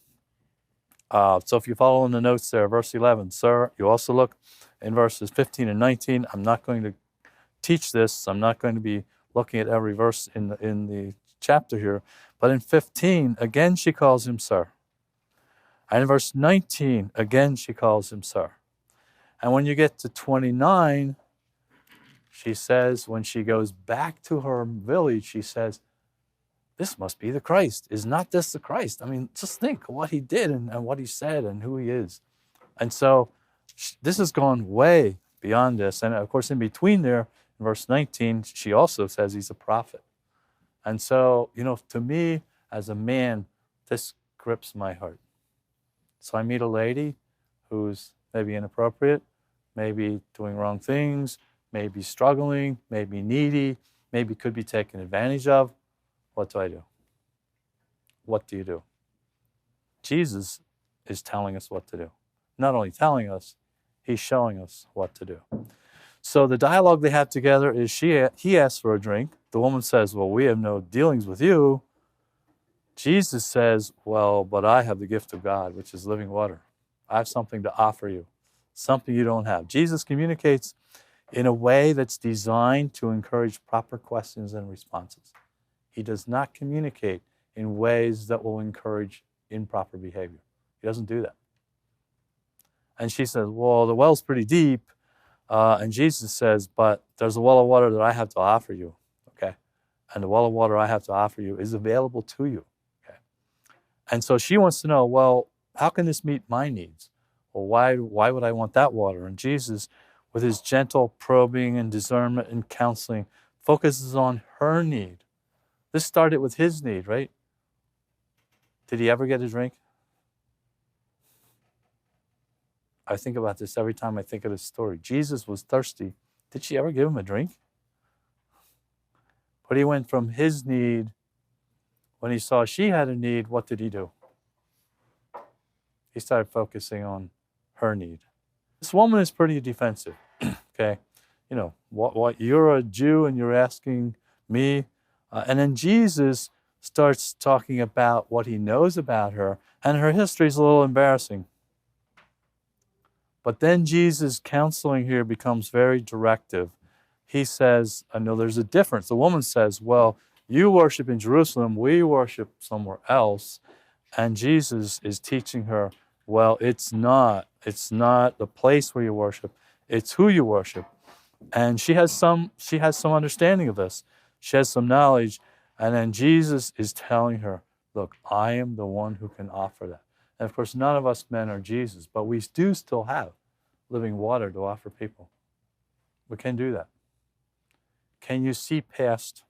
So if you follow in the notes there, verse 11, sir, you also look in verses 15 and 19. I'm not going to teach this. I'm not going to be looking at every verse in the chapter here. But in 15, again she calls him sir. And in verse 19, again she calls him sir. And when you get to 29, she says, when she goes back to her village, she says, this must be the Christ. Is not this the Christ? I mean, just think of what he did and what he said and who he is. And so this has gone way beyond this. And of course, in between there, in verse 19, she also says he's a prophet. And so, to me, as a man, this grips my heart. So I meet a lady who's maybe inappropriate, maybe doing wrong things, maybe struggling, maybe needy, maybe could be taken advantage of. What do I do? What do you do? Jesus is telling us what to do. Not only telling us, he's showing us what to do. So the dialogue they have together is he asks for a drink. The woman says, well, we have no dealings with you. Jesus says, well, but I have the gift of God, which is living water. I have something to offer you, something you don't have. Jesus communicates in a way that's designed to encourage proper questions and responses. He does not communicate in ways that will encourage improper behavior. He doesn't do that. And she says, well, the well's pretty deep. And Jesus says, but there's a well of water that I have to offer you. and the well of water I have to offer you is available to you. Okay? And so she wants to know, well, how can this meet my needs? Well, why would I want that water? And Jesus, with his gentle probing and discernment and counseling, focuses on her need. This started with his need, right? Did he ever get a drink? I think about this every time I think of this story. Jesus was thirsty. Did she ever give him a drink? But he went from his need. When he saw she had a need, what did he do? He started focusing on her need. This woman is pretty defensive. Okay, you know, what you're a Jew and you're asking me. And then Jesus starts talking about what he knows about her, and her history is a little embarrassing. But then Jesus' counseling here becomes very directive. He says, I know there's a difference. The woman says, well, you worship in Jerusalem, we worship somewhere else. And Jesus is teaching her, well, it's not the place where you worship, it's who you worship. And she has some understanding of this. She has some knowledge. And then Jesus is telling her, look, I am the one who can offer that. And of course, none of us men are Jesus, but we do still have living water to offer people. We can do that. Can you see past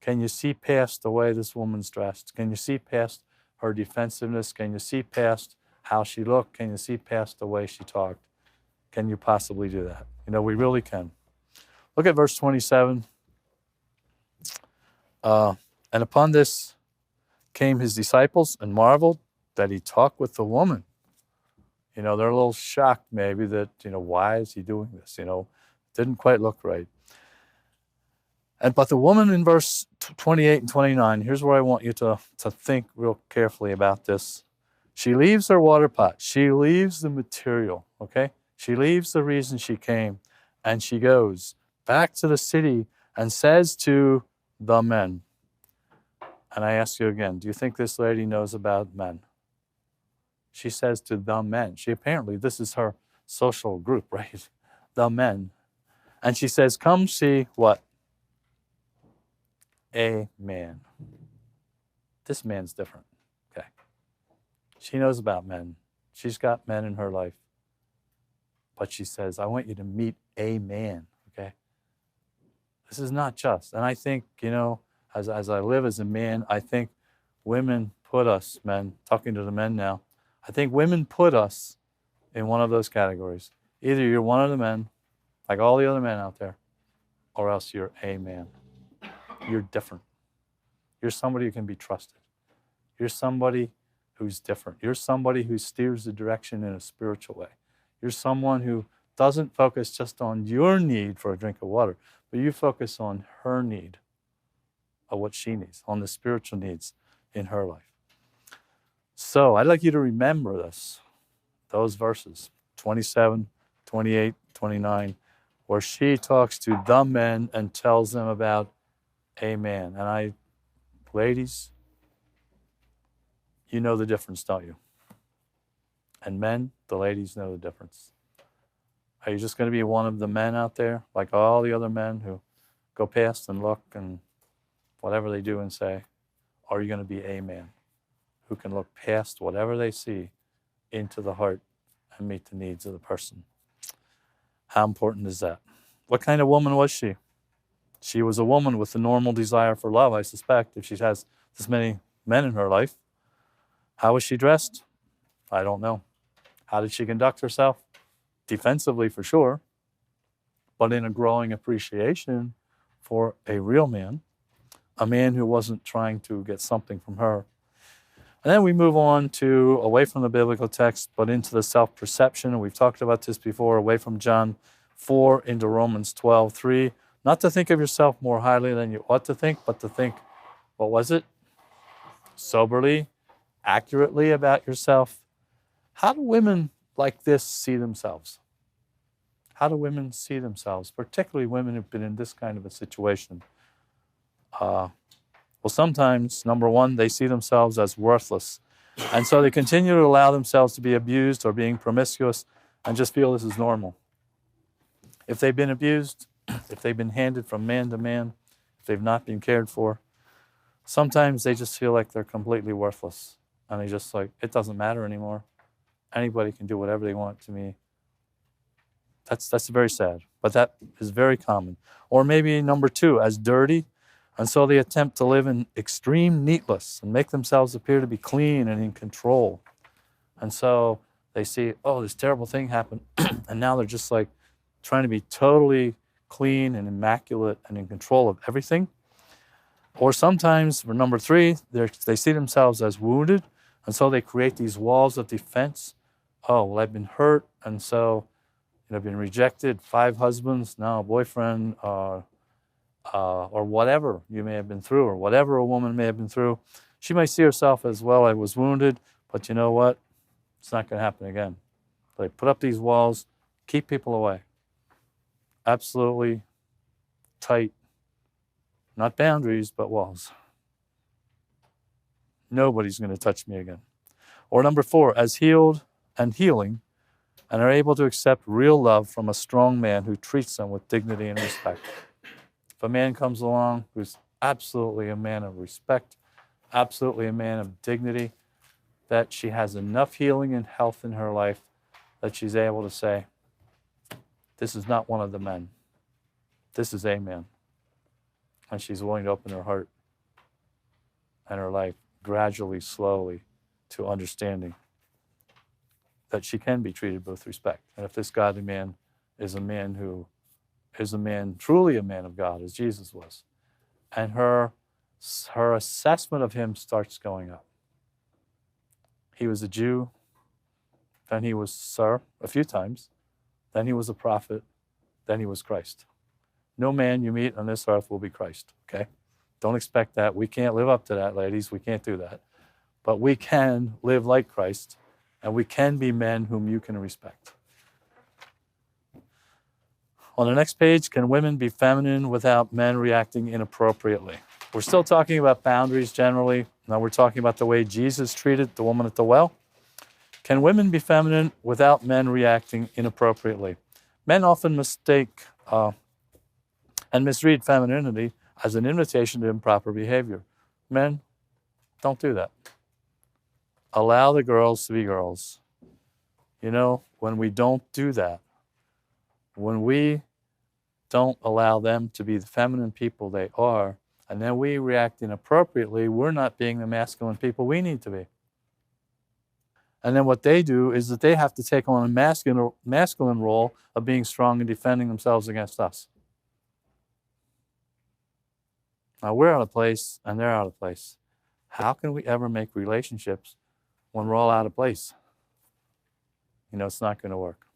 the way this woman's dressed? Can you see past her defensiveness? Can you see past how she looked? Can you see past the way she talked? Can you possibly do that? You know, we really can. Look at verse 27. And upon this came his disciples and marveled that he talked with the woman. You know, they're a little shocked maybe that, you know, why is he doing this? You know, didn't quite look right. But the woman in verse 28 and 29, here's where I want you to think real carefully about this. She leaves her water pot. She leaves the material, okay? She leaves the reason she came, and she goes back to the city and says to the men. And I ask you again, do you think this lady knows about men? She says to the men. Apparently, this is her social group, right? The men. And she says, come see what? A man. This man's different. Okay. She knows about men. She's got men in her life. But she says, I want you to meet a man. Okay. This is not just. And I think, you know, as I live as a man, I think women put us, men, talking to the men now, I think women put us in one of those categories. Either you're one of the men, like all the other men out there, or else you're a man. You're different. You're somebody who can be trusted. You're somebody who's different. You're somebody who steers the direction in a spiritual way. You're someone who doesn't focus just on your need for a drink of water, but you focus on her need, of what she needs, on the spiritual needs in her life. So I'd like you to remember this, those verses, 27, 28, 29, where she talks to the men and tells them about a man. And ladies, you know the difference, don't you? And men, the ladies know the difference. Are you just going to be one of the men out there, like all the other men who go past and look and whatever they do and say? Or are you going to be a man who can look past whatever they see into the heart and meet the needs of the person? How important is that? What kind of woman was she? She was a woman with a normal desire for love, I suspect, if she has this many men in her life. How was she dressed? I don't know. How did she conduct herself? Defensively, for sure, but in a growing appreciation for a real man, a man who wasn't trying to get something from her. And then we move on to away from the biblical text, but into the self-perception. And we've talked about this before, away from John 4 into Romans 12:3. Not to think of yourself more highly than you ought to think, but to think, what was it? Soberly, accurately about yourself. How do women like this see themselves? How do women see themselves, particularly women who've been in this kind of a situation? Well, sometimes, number one, they see themselves as worthless. And so they continue to allow themselves to be abused or being promiscuous and just feel this is normal. If they've been abused, if they've been handed from man to man, if they've not been cared for, sometimes they just feel like they're completely worthless. And they just like, it doesn't matter anymore. Anybody can do whatever they want to me. That's very sad, but that is very common. Or maybe number two, as dirty, and so they attempt to live in extreme neatness and make themselves appear to be clean and in control. And so they see, oh, this terrible thing happened, and now they're just like trying to be totally clean and immaculate and in control of everything. Or sometimes, for number three, they see themselves as wounded, and so they create these walls of defense. Oh, well, I've been hurt, and so I've been rejected, 5 husbands, now a boyfriend, or whatever you may have been through, or whatever a woman may have been through. She may see herself as, well, I was wounded, but you know what? It's not going to happen again. They put up these walls, keep people away. Absolutely tight, not boundaries, but walls. Nobody's going to touch me again. Or number 4, as healed and healing, and are able to accept real love from a strong man who treats them with dignity and respect. If a man comes along who's absolutely a man of respect, absolutely a man of dignity, that she has enough healing and health in her life that she's able to say, this is not one of the men. This is a man. And she's willing to open her heart and her life gradually, slowly, to understanding that she can be treated with respect. And if this godly man is a man who is a man, truly a man of God, as Jesus was, and her assessment of him starts going up. He was a Jew, then he was Sir a few times, then he was a prophet, then he was Christ. No man you meet on this earth will be Christ, okay? Don't expect that. We can't live up to that, ladies. We can't do that. But we can live like Christ, and we can be men whom you can respect. On the next page, can women be feminine without men reacting inappropriately? We're still talking about boundaries generally. Now we're talking about the way Jesus treated the woman at the well. Can women be feminine without men reacting inappropriately? Men often mistake and misread femininity as an invitation to improper behavior. Men, don't do that. Allow the girls to be girls. When we don't do that, when we don't allow them to be the feminine people they are, and then we react inappropriately, we're not being the masculine people we need to be. And then what they do is that they have to take on a masculine role of being strong and defending themselves against us. Now we're out of place and they're out of place. How can we ever make relationships when we're all out of place? It's not going to work.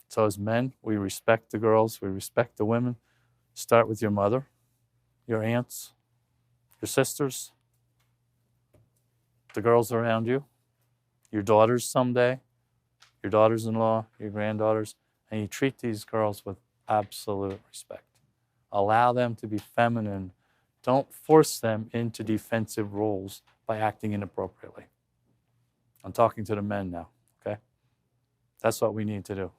So as men, we respect the girls, we respect the women. Start with your mother, your aunts, your sisters, the girls around you, your daughters someday, your daughters-in-law, your granddaughters, and you treat these girls with absolute respect. Allow them to be feminine. Don't force them into defensive roles by acting inappropriately. I'm talking to the men now, okay? That's what we need to do.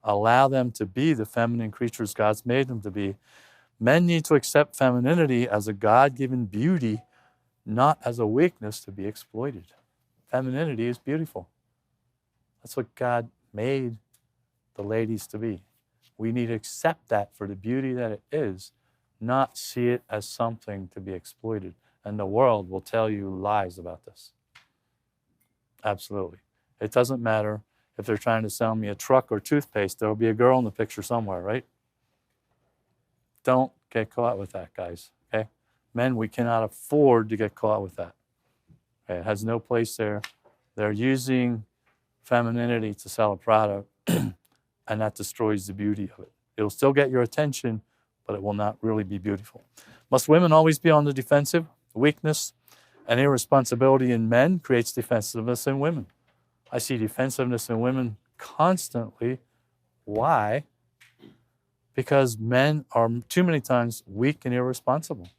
Allow them to be the feminine creatures God's made them to be. Men need to accept femininity as a God-given beauty, not as a weakness to be exploited. Femininity is beautiful. That's what God made the ladies to be. We need to accept that for the beauty that it is, not see it as something to be exploited. And the world will tell you lies about this. Absolutely. It doesn't matter if they're trying to sell me a truck or toothpaste. There will be a girl in the picture somewhere, right? Don't get caught with that, guys, okay? Men, we cannot afford to get caught with that. Okay? It has no place there. They're using femininity to sell a product, and that destroys the beauty of it. It'll still get your attention, but it will not really be beautiful. Must women always be on the defensive? Weakness and irresponsibility in men creates defensiveness in women. I see defensiveness in women constantly. Why? Because men are too many times weak and irresponsible.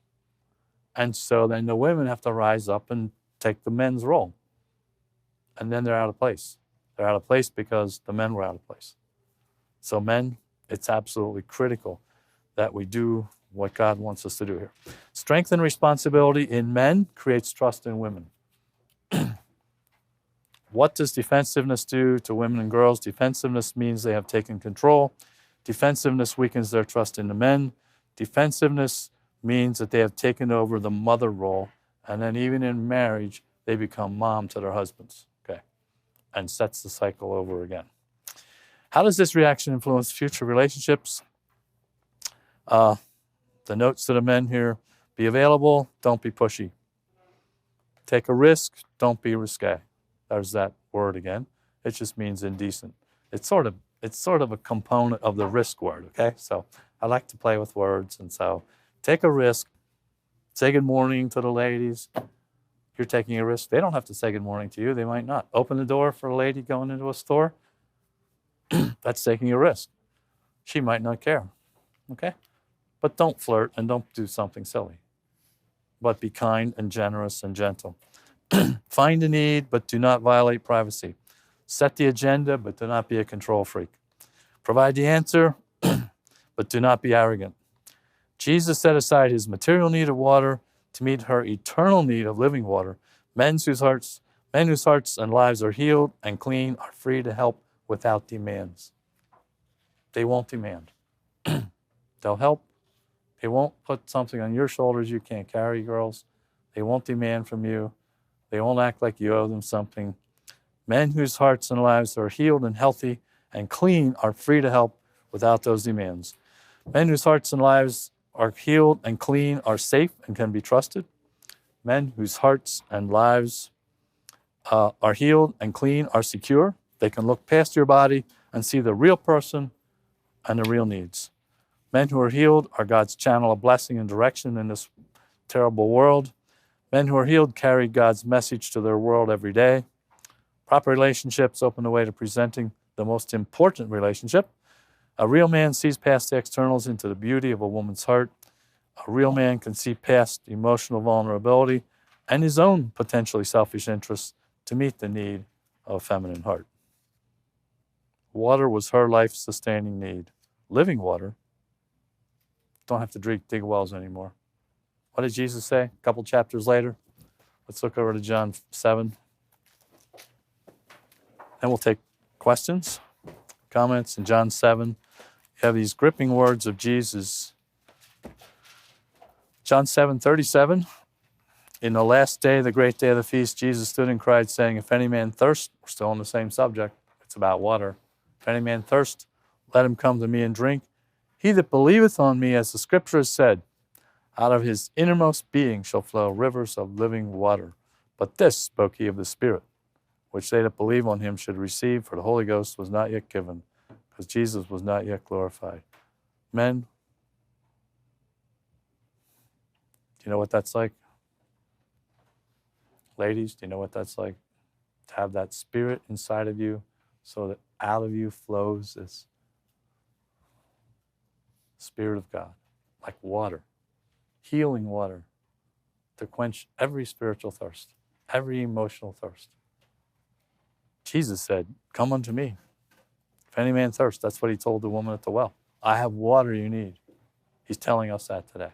And so then the women have to rise up and take the men's role. And then they're out of place. They're out of place because the men were out of place. So men, it's absolutely critical that we do what God wants us to do here. Strength and responsibility in men creates trust in women. What does defensiveness do to women and girls? Defensiveness means they have taken control. Defensiveness weakens their trust in the men. Defensiveness means that they have taken over the mother role, and then even in marriage, they become mom to their husbands, okay, and sets the cycle over again. How does this reaction influence future relationships? The notes to the men here: be available, don't be pushy. Take a risk, don't be risque. There's that word again. It just means indecent. It's sort of a component of the risk word, okay? So I like to play with words, and so take a risk. Say good morning to the ladies. You're taking a risk. They don't have to say good morning to you. They might not. Open the door for a lady going into a store. That's taking a risk. She might not care, okay? But don't flirt and don't do something silly. But be kind and generous and gentle. Find a need, but do not violate privacy. Set the agenda, but do not be a control freak. Provide the answer, but do not be arrogant. Jesus set aside his material need of water to meet her eternal need of living water. Men whose hearts and lives are healed and clean are free to help without demands. They won't demand. They'll help. They won't put something on your shoulders you can't carry, girls. They won't demand from you. They won't act like you owe them something. Men whose hearts and lives are healed and healthy and clean are free to help without those demands. Men whose hearts and lives are healed and clean are safe and can be trusted. Men whose hearts and lives are healed and clean are secure. They can look past your body and see the real person and the real needs. Men who are healed are God's channel of blessing and direction in this terrible world. Men who are healed carry God's message to their world every day. Proper relationships open the way to presenting the most important relationship. A real man sees past the externals into the beauty of a woman's heart. A real man can see past emotional vulnerability and his own potentially selfish interests to meet the need of a feminine heart. Water was her life-sustaining need. Living water. Don't have to dig wells anymore. What did Jesus say a couple chapters later? Let's look over to John 7. Then we'll take questions, comments. In John 7, you have these gripping words of Jesus. John 7:37. In the last day, the great day of the feast, Jesus stood and cried, saying, if any man thirst, we're still on the same subject, it's about water. If any man thirst, let him come to me and drink. He that believeth on me, as the scripture has said, out of his innermost being shall flow rivers of living water. But this spoke he of the Spirit, which they that believe on him should receive, for the Holy Ghost was not yet given, because Jesus was not yet glorified. Men, do you know what that's like? Ladies, do you know what that's like? To have that Spirit inside of you so that out of you flows this Spirit of God, like water, healing water, to quench every spiritual thirst, every emotional thirst. Jesus said, come unto me. If any man thirst, that's what he told the woman at the well. I have water you need. He's telling us that today.